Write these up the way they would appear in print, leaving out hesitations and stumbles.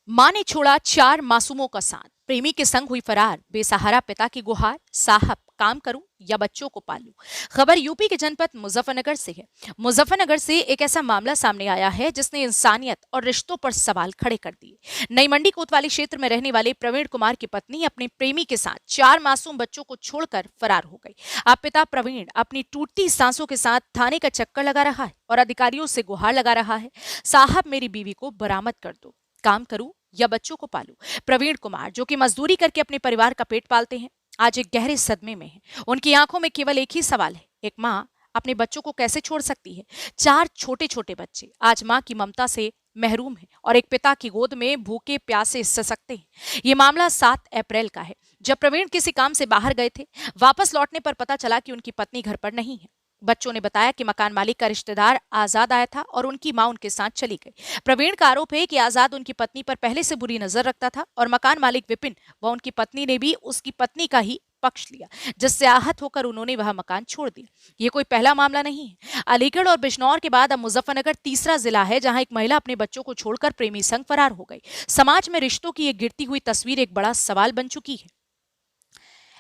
मां ने छोड़ा 4 मासूमों का साथ, प्रेमी के संग हुई फरार, बेसहारा पिता की गुहार, साहब काम करूं या बच्चों को पालूं। खबर यूपी के जनपद मुजफ्फरनगर से है। मुजफ्फरनगर से एक ऐसा मामला सामने आया है जिसने इंसानियत और रिश्तों पर सवाल खड़े कर दिए। नई मंडी कोतवाली क्षेत्र में रहने वाले प्रवीण कुमार की पत्नी अपने प्रेमी के साथ 4 मासूम बच्चों को छोड़कर फरार हो गई। अब पिता प्रवीण अपनी टूटती सांसों के साथ थाने का चक्कर लगा रहा है और अधिकारियों से गुहार लगा रहा है, साहब मेरी बीवी को बरामद कर दो, काम करूं या बच्चों को पालूं। प्रवीण कुमार, जो कि मजदूरी करके अपने परिवार का पेट पालते हैं, आज एक गहरे सदमे में है। उनकी आंखों में केवल एक ही सवाल है, एक मां अपने बच्चों को कैसे छोड़ सकती है। 4 छोटे छोटे बच्चे आज मां की ममता से महरूम हैं और एक पिता की गोद में भूखे प्यासे ससकते हैं। ये मामला 7 अप्रैल का है, जब प्रवीण किसी काम से बाहर गए थे। वापस लौटने पर पता चला कि उनकी पत्नी घर पर नहीं है। बच्चों ने बताया कि मकान मालिक का रिश्तेदार आजाद आया था और उनकी मां उनके साथ चली गई। प्रवीण का आरोप है कि आजाद उनकी पत्नी पर पहले से बुरी नजर रखता था और मकान मालिक विपिन व उनकी पत्नी ने भी उसकी पत्नी का ही पक्ष लिया, जिससे आहत होकर उन्होंने वह मकान छोड़ दिया। ये कोई पहला मामला नहीं है। अलीगढ़ और बिजनौर के बाद अब मुजफ्फरनगर तीसरा जिला है जहां एक महिला अपने बच्चों को छोड़कर प्रेमी संग फरार हो गई। समाज में रिश्तों की एक गिरती हुई तस्वीर एक बड़ा सवाल बन चुकी है।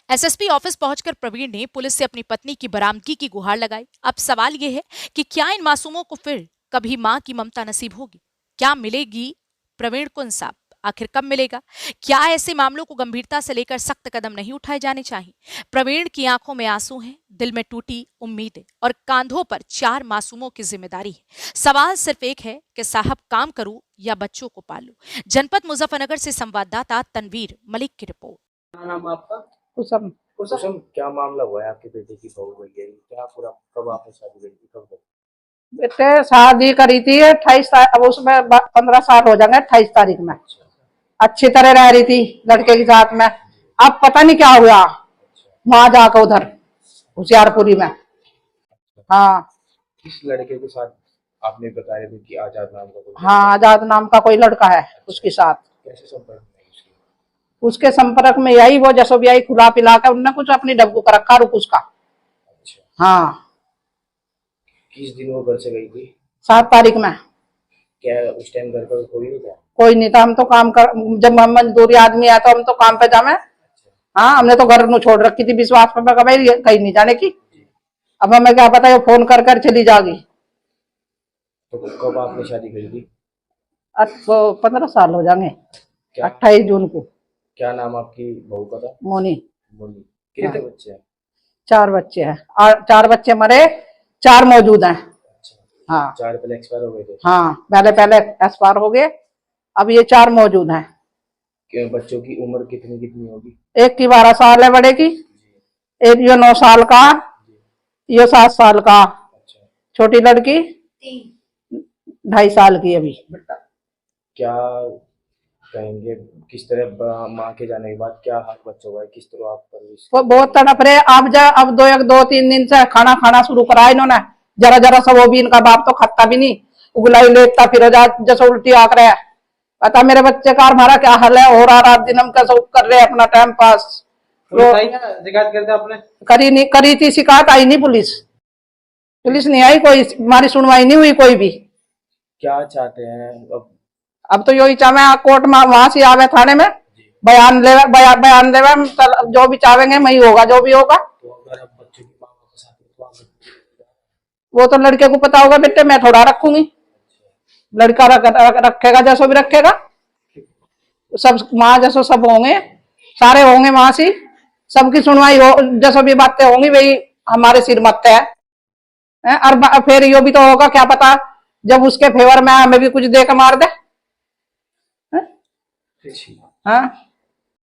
एसएसपी ऑफिस पहुंचकर प्रवीण ने पुलिस से अपनी पत्नी की बरामदगी की गुहार लगाई। अब सवाल यह है कि क्या इन मासूमों को फिर कभी मां की ममता नसीब होगी? क्या मिलेगी प्रवीण को इंसाफ? आखिर कब मिलेगा? क्या ऐसे मामलों को गंभीरता से लेकर सख्त कदम नहीं उठाए जाने चाहिए? प्रवीण की आंखों में आंसू हैं, दिल में टूटी उम्मीदें और कांधों पर 4 मासूमों की जिम्मेदारी है। सवाल सिर्फ एक है कि साहब काम करूं या बच्चों को पालूं। जनपद मुजफ्फरनगर से संवाददाता तनवीर मलिक की रिपोर्ट। क्या नाम आपका? कुसम कुसुम, क्या मामला हुआ है आपके बेटे की बहू हुई है? क्या पूरा कब आपने शादी करी थी, कब? बेटे शादी करी थी 28 अब उसमें 15 साल हो जाएंगे 28 तारीख में। अच्छी तरह रह रही थी लड़के के साथ में। अब पता नहीं क्या हुआ वहां जाकर उधर होशियारपुरी में। हाँ किस लड़के के साथ आपने बताया था कि आजाद नाम का कोई? हाँ, आजाद नाम का कोई लड़का है उसके साथ। कैसे संपर्क में है उसके? उसके संपर्क में यही वो जसो भी आई खुला पिला कर उनने कुछ अपनी डब्बू का रखा रुक उसका। अच्छा, हाँ किस दिन वो घर से गई थी? 7 तारीख में। क्या उस टाइम घर पर कोई नहीं था? कोई नहीं था, हम तो काम कर, जब हम मजदूरी आदमी आया तो हम तो काम पे जावे। हाँ, हमने तो घर में छोड़ रखी थी विश्वास पे भाई कहीं नहीं जाने की। अब हमें क्या पता है फोन कर कर चली जाएगी। तो कब आपने शादी करी थी? अब तो 15 साल हो जाएंगे। क्या 28 जून को। क्या नाम आपकी बहू का था? मोनी। मोनी। कितने हाँ। बच्चे हैं? 4 बच्चे हैं और 4 बच्चे मरे, 4 मौजूद हैं। अच्छा, हाँ 4 पहले एक्सपायर हो गए थे? हाँ, पहले एक्सपायर हो गए, अब ये 4 मौजूद हैं। बच्चों की उम्र कितनी कितनी होगी? एक की 12 साल है बड़े की, एक ये 9 साल का, ये 7 साल का, अच्छा, छोटी लड़की 2.5 साल की अभी। क्या कहेंगे, किस तरह माँ के जाने के बाद क्या हाल बच्चों का है, किस तरह आप परवरिश? वो बहुत तड़प रहे। अब 2-3 दिन से खाना शुरू करा इन्होंने। जरा जरा सा वो भी इनका बाप तो खाता भी नहीं, उगलाई लेटता फिर जैसे उल्टी आक रहा है। पता मेरे बच्चे का हमारा क्या हाल है, और रात दिन हम कैसे कर रहे हैं अपना टाइम पास। शिकायत करते आपने? करी थी शिकायत, आई नहीं पुलिस नहीं आई, कोई हमारी सुनवाई नहीं हुई कोई भी। क्या चाहते हैं अब तो यही चाहे कोर्ट में वहां से आवे थाने में बयान लेवे जो भी चाहेंगे वही होगा जो भी होगा। तो अगर अब बच्चों की माँ वापस आती है तो आप? वो तो लड़के को पता होगा बेटे, मैं थोड़ा रखूंगी, लड़का रखेगा जैसो भी रखेगा। सब माँ जैसो सब होंगे, सारे होंगे वहां से, सबकी सुनवाई हो, जैसो भी बातें होंगी वही हमारे सिर मत है। और फिर यो भी तो होगा, क्या पता जब उसके फेवर में हमें भी कुछ दे के मार दे। हाँ